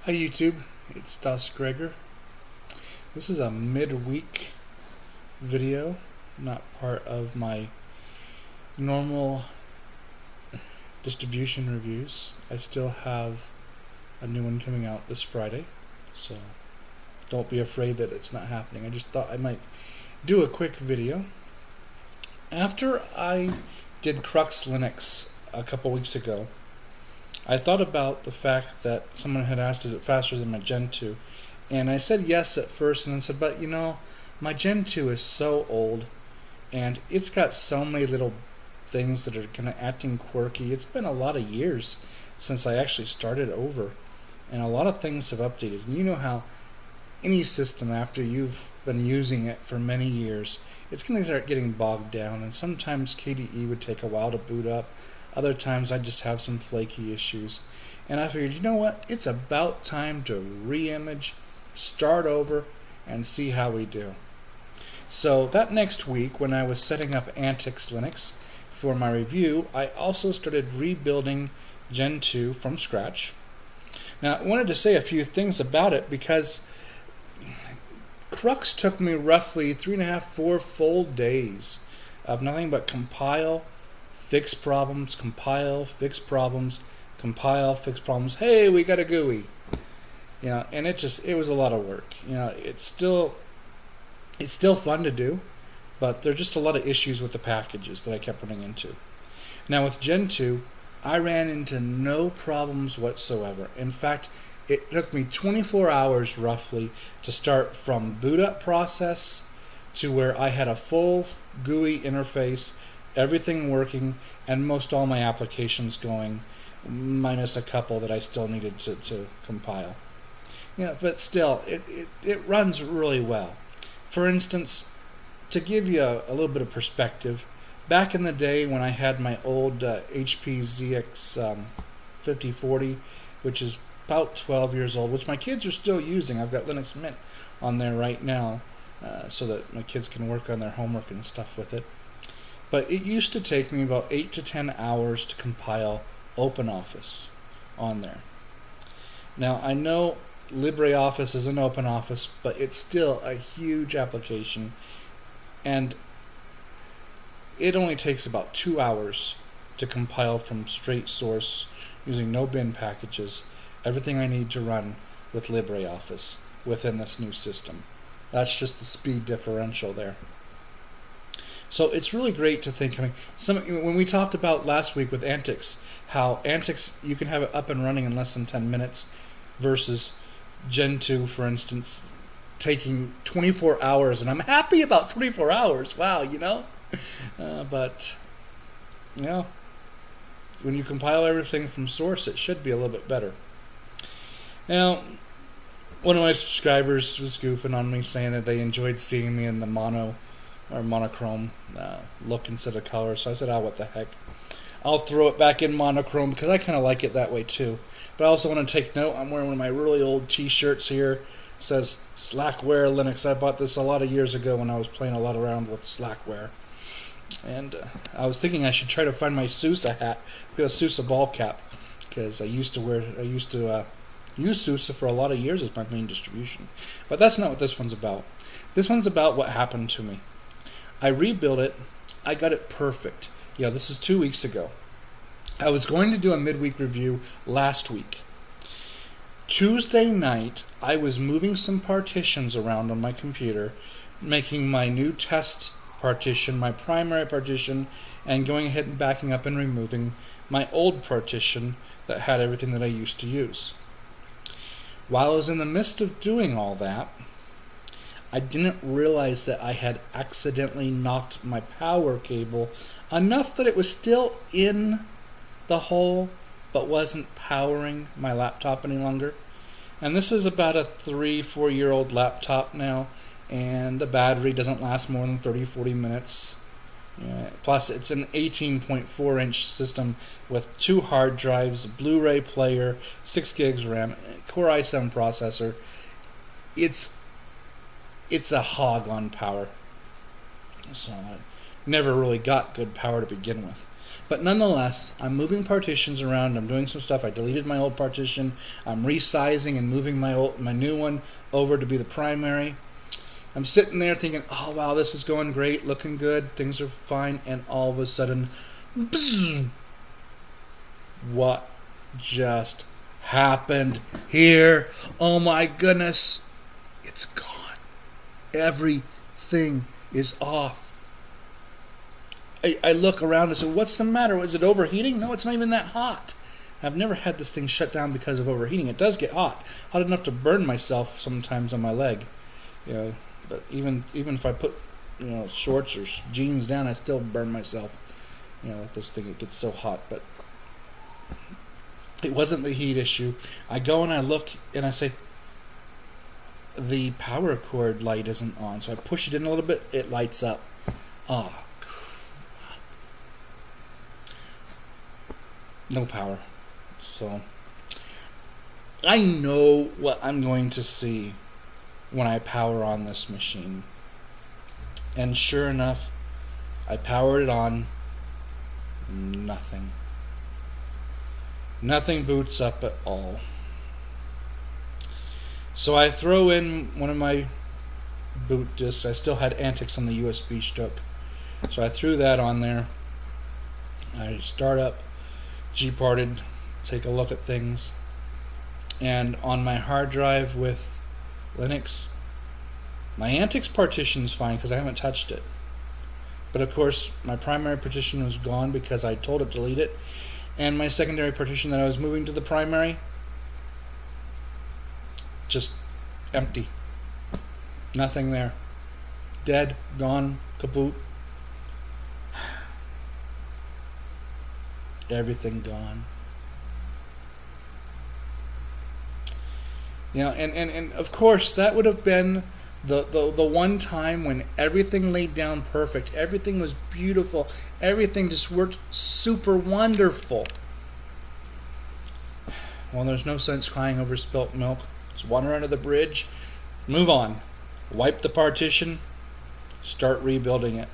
Hi YouTube, it's DasGregor. This is a midweek video, not part of my normal distribution reviews. I still have a new one coming out this Friday, so don't be afraid that it's not happening. I just thought I might do a quick video. After I did Crux Linux a couple weeks ago, I thought about the fact that someone had asked, is it faster than my Gentoo? And I said yes at first, and then said, but you know, my Gentoo is so old, and it's got so many little things that are kind of acting quirky. It's been a lot of years since I actually started over, and a lot of things have updated. And you know how any system, after you've been using it for many years, it's going to start getting bogged down, and sometimes KDE would take a while to boot up. Other times I just have some flaky issues. And I figured, you know what? It's about time to re-image, start over, and see how we do. So that next week, when I was setting up Antics Linux for my review, I also started rebuilding Gentoo from scratch. Now, I wanted to say a few things about it because Crux took me roughly 3.5-4 full days of nothing but compile, fix problems, compile, fix problems, compile, fix problems. Hey, we got a GUI. You know, and it was a lot of work. You know, it's still fun to do, but there's just a lot of issues with the packages that I kept running into. Now with Gentoo, I ran into no problems whatsoever. In fact, it took me 24 hours roughly to start from boot up process to where I had a full GUI interface, everything working, and most all my applications going, minus a couple that I still needed to compile. Yeah, but still, it runs really well. For instance, to give you a little bit of perspective, back in the day when I had my old HP ZX 5040, which is about 12 years old, which my kids are still using. I've got Linux Mint on there right now, so that my kids can work on their homework and stuff with it. But it used to take me about 8 to 10 hours to compile OpenOffice on there. Now, I know LibreOffice is an OpenOffice, but it's still a huge application, and it only takes about 2 hours to compile from straight source using no bin packages everything I need to run with LibreOffice within this new system. That's just the speed differential there. So it's really great to think. I mean, when we talked about last week with Antics, how Antics you can have it up and running in less than 10 minutes, versus Gentoo, for instance, taking 24 hours, and I'm happy about 24 hours. Wow, you know, but you know, when you compile everything from source, it should be a little bit better. Now, one of my subscribers was goofing on me, saying that they enjoyed seeing me in the monochrome look instead of color. So I said, oh, what the heck. I'll throw it back in monochrome because I kind of like it that way too. But I also want to take note, I'm wearing one of my really old t-shirts here. It says Slackware Linux. I bought this a lot of years ago when I was playing a lot around with Slackware. And I was thinking I should try to find my SUSE hat. I've got a SUSE ball cap because I used to use SUSE for a lot of years as my main distribution. But that's not what this one's about. This one's about what happened to me. I rebuilt it. I got it perfect. Yeah, this is 2 weeks ago. I was going to do a midweek review last week. Tuesday night, I was moving some partitions around on my computer, making my new test partition, my primary partition, and going ahead and backing up and removing my old partition that had everything that I used to use. While I was in the midst of doing all that, I didn't realize that I had accidentally knocked my power cable enough that it was still in the hole but wasn't powering my laptop any longer. And this is about a 3-4 year old laptop now, and the battery doesn't last more than 30-40 minutes. Plus it's an 18.4 inch system with 2 hard drives, a Blu-ray player, 6 gigs RAM, Core i7 processor. It's a hog on power. So I never really got good power to begin with. But nonetheless, I'm moving partitions around. I'm doing some stuff. I deleted my old partition. I'm resizing and moving my new one over to be the primary. I'm sitting there thinking, oh wow, this is going great, looking good, things are fine, and all of a sudden, bzzz, what just happened here? Oh my goodness, it's gone. Everything is off. I look around and say, what's the matter? Is it overheating? No, it's not even that hot. I've never had this thing shut down because of overheating. It does get hot enough to burn myself sometimes on my leg. But even if I put shorts or jeans down, I still burn myself. With this thing, it gets so hot. But it wasn't the heat issue. I go and I look and I say, the power cord light isn't on. So I push it in a little bit. It lights up. Oh, no power. So I know what I'm going to see when I power on this machine. And sure enough, I powered it on. Nothing. Nothing boots up at all. So I throw in one of my boot discs. I still had Antics on the USB stick. So I threw that on there. I start up, G-parted, take a look at things. And on my hard drive with Linux, my Antics partition is fine because I haven't touched it. But of course, my primary partition was gone because I told it to delete it. And my secondary partition that I was moving to the primary, just empty. Nothing there. Dead, gone, kaput. Everything gone. And of course that would have been the one time when everything laid down perfect, everything was beautiful, everything just worked super wonderful. Well, there's no sense crying over spilt milk. It's water under the bridge. Move on. Wipe the partition. Start rebuilding it.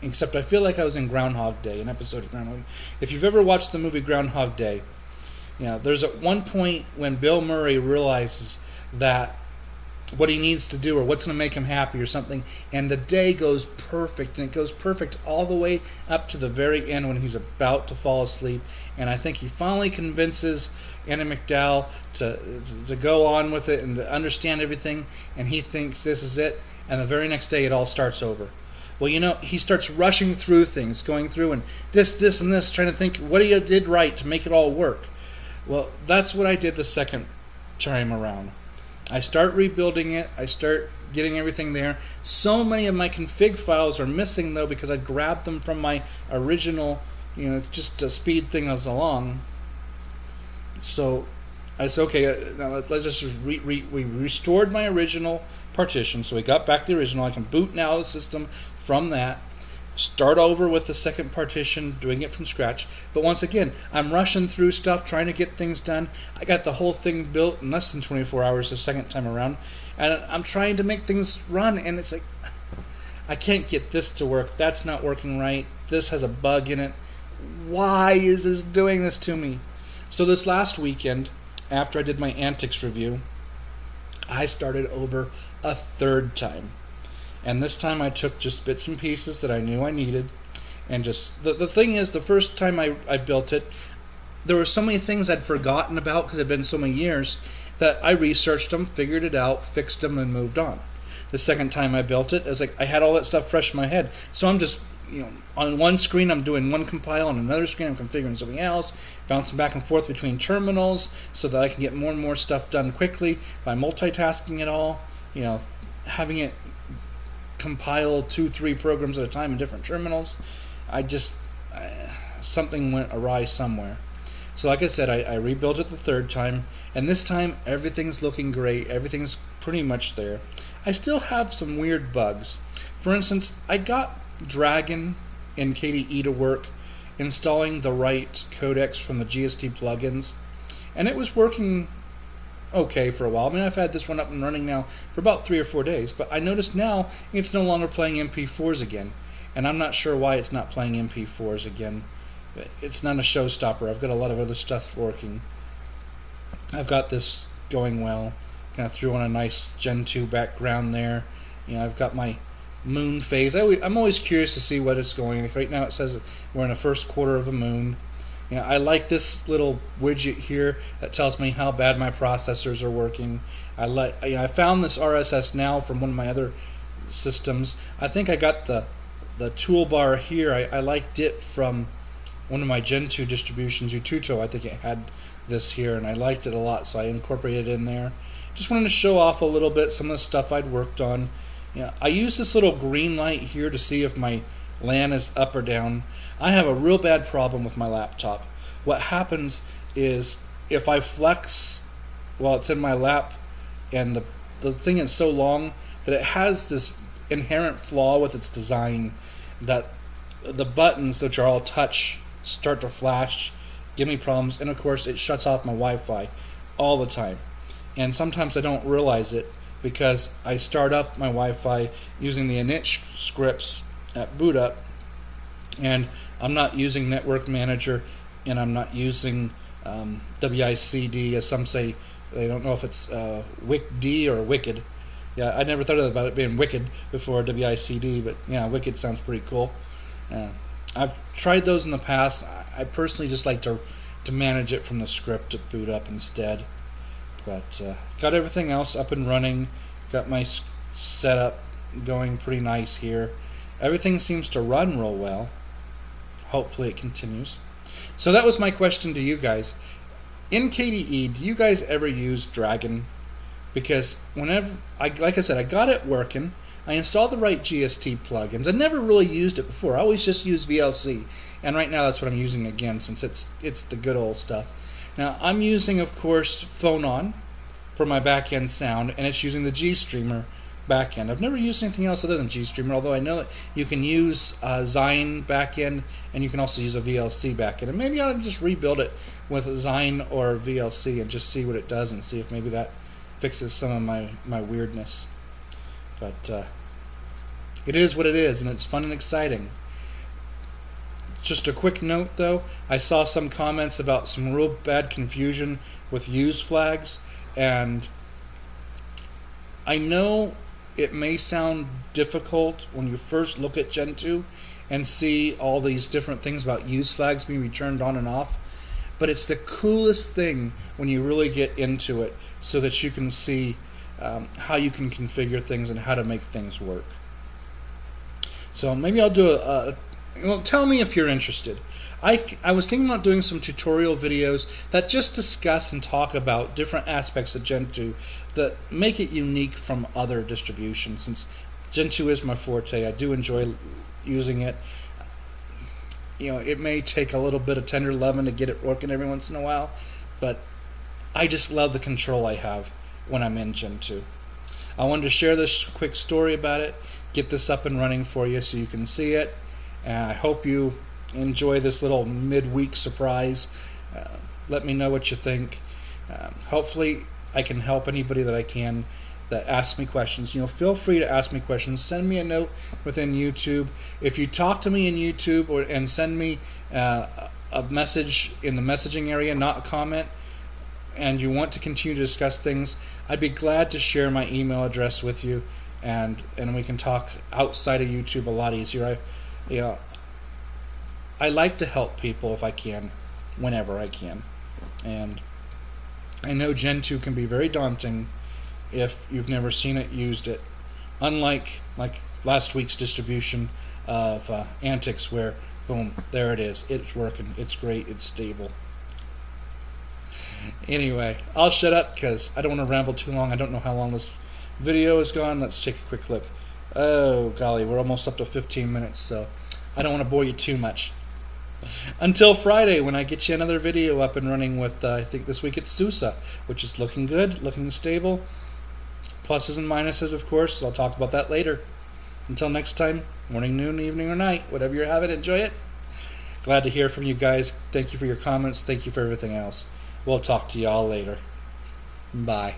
Except I feel like I was in Groundhog Day, an episode of Groundhog. If you've ever watched the movie Groundhog Day, there's at one point when Bill Murray realizes that what he needs to do or what's going to make him happy or something, and the day goes perfect, and it goes perfect all the way up to the very end when he's about to fall asleep. And I think he finally convinces Anna McDowell to go on with it and to understand everything, and he thinks this is it, and the very next day it all starts over. Well, he starts rushing through things, going through and this and this, trying to think what he did right to make it all work. Well, that's what I did the second time around. I start rebuilding it. I start getting everything there. So many of my config files are missing, though, because I grabbed them from my original, just to speed things along. So I said, okay, now let's just we restored my original partition. So we got back the original. I can boot now the system from that. Start over with the second partition, doing it from scratch. But once again, I'm rushing through stuff, trying to get things done. I got the whole thing built in less than 24 hours the second time around. And I'm trying to make things run, and it's like, I can't get this to work. That's not working right. This has a bug in it. Why is this doing this to me? So this last weekend, after I did my Antics review, I started over a third time. And this time I took just bits and pieces that I knew I needed. And just, the thing is, the first time I built it, there were so many things I'd forgotten about because it'd been so many years that I researched them, figured it out, fixed them, and moved on. The second time I built it, I had all that stuff fresh in my head. So I'm just, on one screen I'm doing one compile, on another screen I'm configuring something else, bouncing back and forth between terminals so that I can get more and more stuff done quickly by multitasking it all, having it compile 2-3 programs at a time in different terminals. Something went awry somewhere. So like I said, I rebuilt it the third time, and this time everything's looking great. Everything's pretty much there. I still have some weird bugs. For instance, I got Dragon and KDE to work installing the right codecs from the GST plugins, and it was working okay for a while. I mean, I've had this one up and running now for about 3 or 4 days, but I noticed now it's no longer playing MP4s again. and I'm not sure why it's not playing MP4s again. It's not a showstopper. I've got a lot of other stuff working. I've got this going well. Kind of threw on a nice Gentoo background there. I've got my moon phase. I'm always curious to see what it's going. Right now it says we're in the first quarter of a moon. I like this little widget here that tells me how bad my processors are working. I found this RSS now from one of my other systems. I think I got the toolbar here. I liked it from one of my Gentoo distributions, Ututo. I think it had this here, and I liked it a lot, so I incorporated it in there. Just wanted to show off a little bit some of the stuff I'd worked on. I use this little green light here to see if my LAN is up or down. I have a real bad problem with my laptop. What happens is if I flex while it's in my lap, and the thing is so long that it has this inherent flaw with its design, that the buttons, which are all touch, start to flash, give me problems, and of course it shuts off my Wi-Fi all the time. And sometimes I don't realize it because I start up my Wi-Fi using the init scripts at boot up, and I'm not using Network Manager, and I'm not using WICD, as some say. They don't know if it's WICD or Wicked. Yeah, I never thought about it being Wicked before WICD, but yeah, Wicked sounds pretty cool. I've tried those in the past. I personally just like to manage it from the script at boot up instead. But got everything else up and running. Got my setup going pretty nice here. Everything seems to run real well. Hopefully it continues. So that was my question to you guys. In KDE, do you guys ever use Dragon? Because whenever, like I said, I got it working. I installed the right GST plugins. I never really used it before. I always just used VLC. And right now that's what I'm using again, since it's the good old stuff. Now I'm using, of course, Phonon for my back-end sound, and it's using the GStreamer back-end. I've never used anything else other than GStreamer, although I know that you can use Xine back-end, and you can also use a VLC back-end. And maybe I ought to just rebuild it with Xine or VLC and just see what it does and see if maybe that fixes some of my weirdness. But it is what it is, and it's fun and exciting. Just a quick note though, I saw some comments about some real bad confusion with use flags, and I know it may sound difficult when you first look at Gentoo and see all these different things about use flags being turned on and off, but it's the coolest thing when you really get into it, so that you can see how you can configure things and how to make things work. So maybe I'll do well, tell me if you're interested. I was thinking about doing some tutorial videos that just discuss and talk about different aspects of Gentoo that make it unique from other distributions. Since Gentoo is my forte, I do enjoy using it. It may take a little bit of tender loving to get it working every once in a while, but I just love the control I have when I'm in Gentoo. I wanted to share this quick story about it, get this up and running for you so you can see it. And I hope you enjoy this little midweek surprise. Let me know what you think. Hopefully I can help anybody that I can that asks me questions. Feel free to ask me questions. Send me a note within YouTube. If you talk to me in YouTube and send me a message in the messaging area, not a comment, and you want to continue to discuss things, I'd be glad to share my email address with you, and we can talk outside of YouTube a lot easier. I like to help people if I can, whenever I can. And I know Gentoo can be very daunting if you've never seen it, used it. Unlike last week's distribution of Antics, where boom, there it is. It's working. It's great. It's stable. Anyway, I'll shut up because I don't want to ramble too long. I don't know how long this video is gone. Let's take a quick look. Oh golly, we're almost up to 15 minutes, so I don't want to bore you too much. Until Friday, when I get you another video up and running with, I think this week it's SUSE, which is looking good, looking stable. Pluses and minuses, of course. I'll talk about that later. Until next time, morning, noon, evening, or night, whatever you're having, enjoy it. Glad to hear from you guys. Thank you for your comments. Thank you for everything else. We'll talk to you all later. Bye.